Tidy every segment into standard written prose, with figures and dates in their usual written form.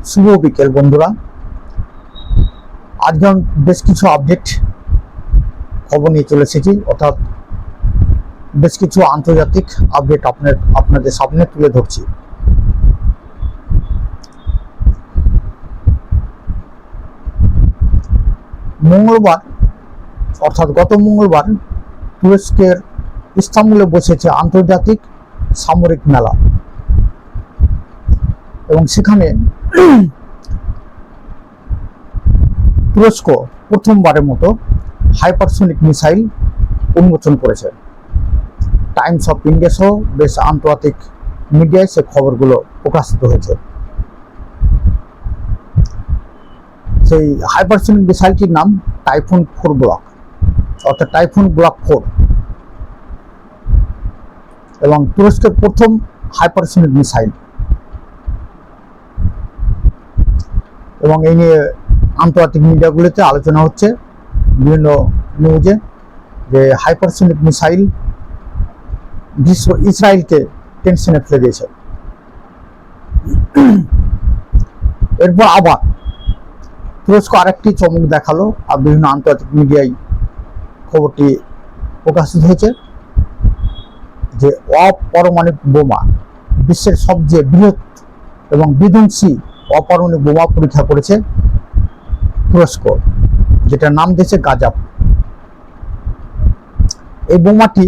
শুভ বিকেল বন্ধুরা। আজকে আমি বেশ কিছু আপডেট খবর নিয়ে চলে এসেছি, অর্থাৎ বেশ কিছু আন্তর্জাতিক আপডেট আপনাদের সামনে তুলে ধরছি। মঙ্গলবার অর্থাৎ গত মঙ্গলবার তুরস্কের ইস্তাম্বুলে বসেছে আন্তর্জাতিক সামরিক মেলা এবং সেখানে তুরস্ক প্রথমবারের মতো হাইপারসোনিক মিসাইল উন্মোচন করেছে। টাইমস অফ ইন্ডিয়া সহ বেশ আন্তর্জাতিক মিডিয়ায় সে খবরগুলো প্রকাশিত হয়েছে। সেই হাইপারসোনিক মিসাইলটির নাম টাইফুন 4 ব্লক, অর্থাৎ টাইফুন ব্লক 4, এবং তুরস্কের প্রথম হাইপারসোনিক মিসাইল। এবং এই নিয়ে আন্তর্জাতিক মিডিয়াগুলিতে আলোচনা হচ্ছে, বিভিন্ন নিউজে, যে হাইপারসোনিক মিসাইল ইসরায়েলকে টেনশনে ফেলে দিয়েছে। এরপর আবার তুরস্ক আরেকটি চমক দেখালো, আর বিভিন্ন আন্তর্জাতিক মিডিয়ায় খবরটি প্রকাশিত হয়েছে যে অপারমাণবিক বোমা, বিশ্বের সবচেয়ে বৃহৎ এবং বিধ্বংসী অপারমাণবিক বোমা পরীক্ষা করেছে তুরস্ক, যেটার নাম দিয়েছে গাজাব। এই বোমাটি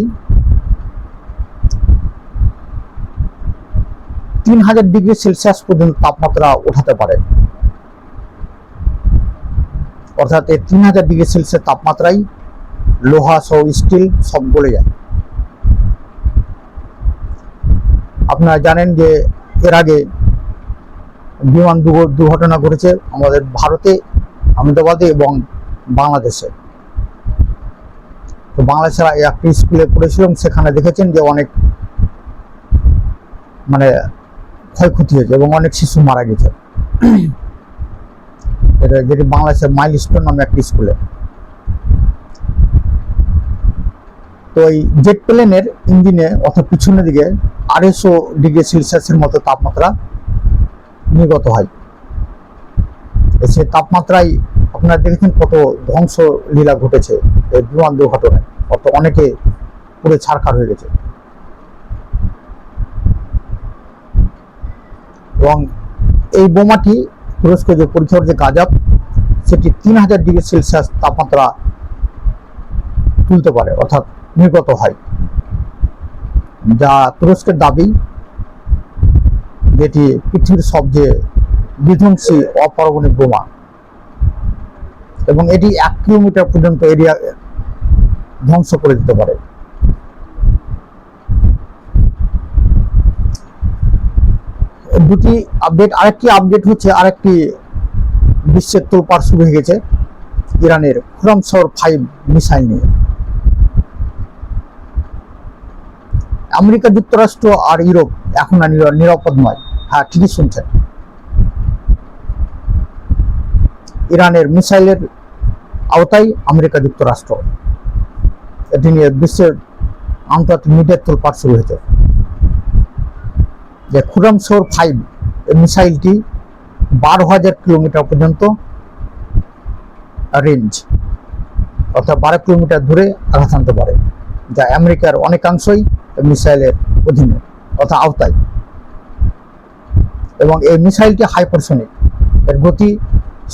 3000 ডিগ্রি সেলসিয়াস পর্যন্ত তাপমাত্রা ওঠাতে পারে, অর্থাৎ এই 3000 ডিগ্রি সেলসিয়াস তাপমাত্রায় লোহা সহ স্টিল সব গলে যায়। আপনারা জানেন যে এর আগে বিমান দুর্ঘটনা ঘটেছে আমাদের ভারতে, আহমেদাবাদে এবং বাংলাদেশে। তো বাংলাদেশের একটি স্কুলে পড়েছিলাম, সেখানে দেখেছেন যে অনেক ক্ষয়ক্ষতি হয়েছে এবং অনেক শিশু মারা গেছে, যেটি বাংলাদেশের মাইলস্টোন নামে একটি স্কুলে। তো এই জেট প্লেনের ইঞ্জিনে অর্থাৎ পিছনের দিকে 250 ডিগ্রি সেলসিয়াসের মতো তাপমাত্রা নির্গত হয়। সে তাপমাত্রায় আপনারা দেখেছেন কত ধ্বংস লীলা ঘটেছে এই বিমান দুর্ঘটনায়, অর্থাৎ অনেকে পুরো ছারখার হয়ে গেছে। এবং এই বোমাটি তুরস্ক যে পরীক্ষা করেছে গাজাব, সেটি 3000 ডিগ্রি সেলসিয়াস তাপমাত্রা তুলতে পারে, অর্থাৎ নির্গত হয়, যা তুরস্কের দাবি যেটি পৃথিবীর সবচেয়ে বিধ্বংসী অপারমাণবিক বোমা, এবং এটি 1 কিলোমিটার পর্যন্ত এরিয়া ধ্বংস করে দিতে পারে। দুটি আপডেট। আরেকটি আপডেট হচ্ছে, আরেকটি বিশ্বের তোলপাড় শুরু হয়ে গেছে ইরানের খুরামসর 5 মিসাইল নিয়ে। আমেরিকা যুক্তরাষ্ট্র আর ইউরোপ এখন আর নিরাপদ নয়। হ্যাঁ, ঠিকই শুনছেন, ইরানের মিসাইলের আওতায় আমেরিকা যুক্তরাষ্ট্র। এটি নিয়ে বিশ্বের আন্তর্জাতিক মিডিয়ার তোলপাড় শুরু হয়েছে যে খুরামসর 5 মিসাইলটি 12,000 কিলোমিটার পর্যন্ত রেঞ্জ, অর্থাৎ 12 কিলোমিটার দূরে আঘাত আনতে পারে, যা আমেরিকার অনেকাংশই মিসাইলের অধীনে অর্থাৎ আওতায়। এবং এই মিসাইলটি হাইপারসোনিক, এর গতি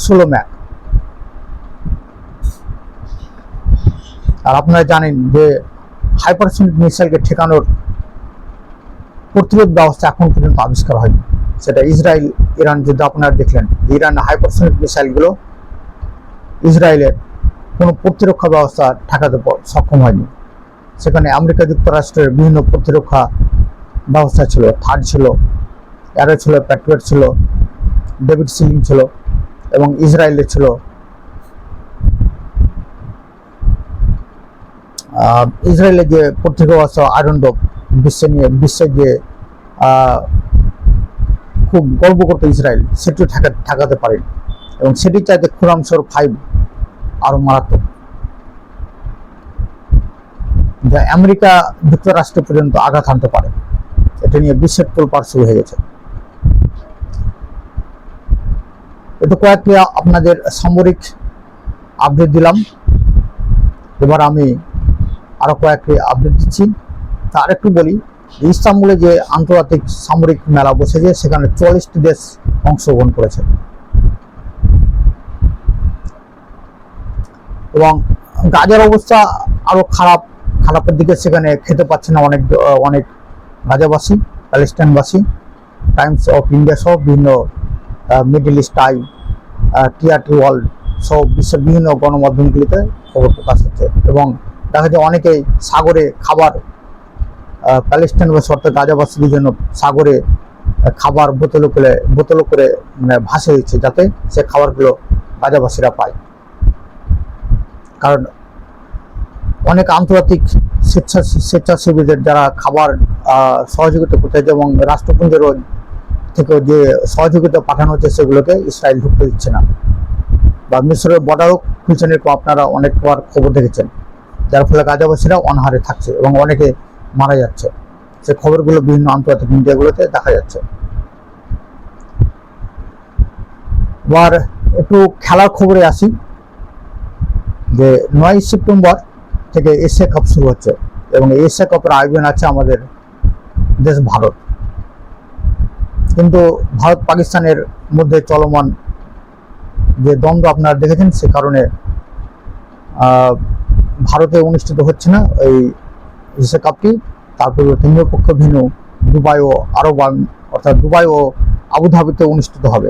16 ম্যাক। আর আপনারা জানেন যে হাইপারসোনিক মিসাইলকে ঠেকানোর প্রতিরোধ ব্যবস্থা এখন পর্যন্ত আবিষ্কার হয়নি। সেটা ইসরায়েল ইরান যুদ্ধ আপনারা দেখলেন, ইরানের হাইপারসোনিক মিসাইলগুলো ইসরায়েলের কোনো প্রতিরক্ষা ব্যবস্থা ঠেকাতে সক্ষম হয়নি। সেখানে আমেরিকা যুক্তরাষ্ট্রের বিভিন্ন প্রতিরক্ষা ব্যবস্থা ছিল, থার্ড ছিল, অ্যারো ছিল, প্যাট্রিয়ট ছিল, ডেভিড সিলিং ছিল, এবং ইসরায়েলের ছিল ইসরায়েলের যে প্রতিরক্ষা ব্যবস্থা আয়রন ডোম, বিশ্বের যে খুব গর্ব করতো ইসরায়েল, সেটিও ঠেকাতে পারে, এবং সেটি চাইতে খুরামসর 5 আরো মারাত্মক, যা আমেরিকা যুক্তরাষ্ট্র পর্যন্ত আঘাত আনতে পারে। এটা নিয়ে বিশ্বের তোলপাড় শুরু হয়ে গেছে। এতে কয়েকটি আপনাদের সামরিক আপডেট দিলাম। এবার আমি আরো কয়েকটি আপডেট দিচ্ছি। তার একটু বলি, ইস্তাম্বুলে যে আন্তর্জাতিক সামরিক মেলা বসেছে সেখানে 44টি দেশ অংশগ্রহণ করেছে এবং গাজার অবস্থা আরো খারাপের দিকে। সেখানে খেতে পাচ্ছে না অনেক গাজাবাসী, প্যালেস্টাইনবাসী। টাইমস অফ ইন্ডিয়া সহ বিভিন্ন middle East Eye, TRT world সহ বিশ্বের বিভিন্ন গণমাধ্যমগুলিতে খবর প্রকাশ হচ্ছে এবং দেখা যায় অনেকেই সাগরে খাবার, প্যালেস্টাইনবাসী অর্থাৎ গাজাবাসীদের জন্য সাগরে খাবার বোতলে করে মানে ভাসে দিচ্ছে, যাতে সে খাবারগুলো গাজাবাসীরা পায়। কারণ অনেক আন্তর্জাতিক স্বেচ্ছাসেবীদের যারা খাবার সহযোগিতা করতে হচ্ছে এবং রাষ্ট্রপুঞ্জের থেকে যে সহযোগিতা পাঠানো হচ্ছে সেগুলোকে ইসরায়েল ঢুকতে দিচ্ছে না, বা মিশরের বর্ডারও খুলছেন, এরকম আপনারা অনেকবার খবর দেখেছেন, যার ফলে গাজাবাসীরা অনাহারে থাকছে এবং অনেকে মারা যাচ্ছে। সে খবরগুলো বিভিন্ন আন্তর্জাতিক মিডিয়াগুলোতে দেখা যাচ্ছে। এবার একটু খেলার খবরে আসি, যে 9 সেপ্টেম্বর থেকে এশিয়া কাপ শুরু হচ্ছে এবং এশিয়া কাপের আয়োজন আছে আমাদের দেশ ভারত। কিন্তু ভারত পাকিস্তানের মধ্যে চলমান যে দ্বন্দ্ব আপনারা দেখেছেন, সে কারণে ভারতে অনুষ্ঠিত হচ্ছে না এই এশিয়া কাপটি। তারপরে নিরপেক্ষ ভেন্যু দুবাই ও অর্থাৎ দুবাই ও আবুধাবিতে অনুষ্ঠিত হবে।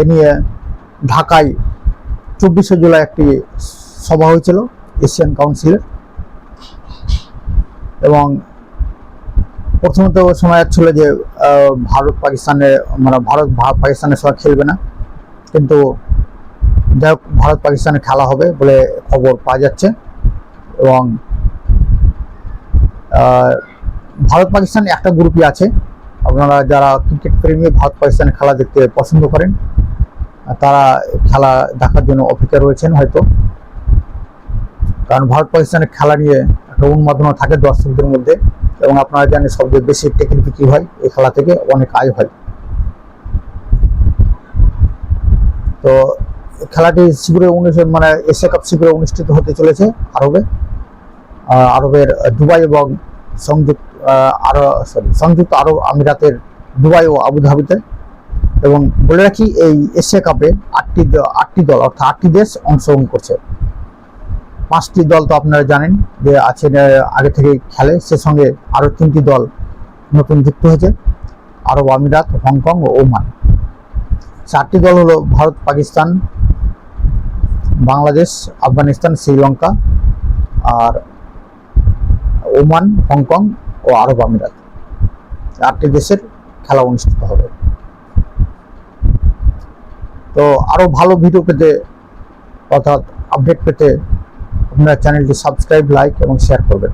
এ নিয়ে ঢাকায় 24শে জুলাই একটি সভা হয়েছিল এশিয়ান কাউন্সিলের, এবং প্রথমত শোনা যাচ্ছিল যে ভারত পাকিস্তানের সঙ্গে খেলবে না, কিন্তু যাই হোক ভারত পাকিস্তানে খেলা হবে বলে খবর পাওয়া যাচ্ছে। এবং ভারত পাকিস্তান একটা গ্রুপই আছে। আপনারা যারা ক্রিকেট প্রেমী, ভারত পাকিস্তানের খেলা দেখতে পছন্দ করেন, তারা খেলা দেখার জন্য অপেক্ষা রয়েছেন হয়তো। কারণ ভারত পাকিস্তানের খেলা নিয়ে একটা উন্মাদনা থাকে দর্শকদের মধ্যে, এবং আপনারা জানেন সবচেয়ে বেশি টিকিট বিক্রি হয় এই খেলা থেকে, অনেক আয় হয়। তো খেলাটি শীঘ্রই এশিয়া কাপ শীঘ্রই অনুষ্ঠিত হতে চলেছে আরবের দুবাই এবং সংযুক্ত আরব আমিরাতের দুবাই ও আবুধাবিতে। এবং বলে রাখি, এই এশিয়া কাপে 8টি দল অর্থাৎ 8টি দেশ অংশগ্রহণ করছে। 5টি দল তো আপনারা জানেন যে আছে, আগে থেকেই খেলে। সে সঙ্গে আরো 3টি দল নতুন যুক্ত হয়েছে, আরব আমিরাত, হংকং ও ওমান। 4টি দল হলো ভারত, পাকিস্তান, বাংলাদেশ, আফগানিস্তান, শ্রীলঙ্কা, আর ওমান, হংকং ও আরব আমিরাত। 8টি দেশের খেলা অনুষ্ঠিত হবে। তো আরো ভালো ভিডিও পেতে অর্থাৎ আপডেট পেতে আপনারা চ্যানেলটি সাবস্ক্রাইব, লাইক এবং শেয়ার করবেন।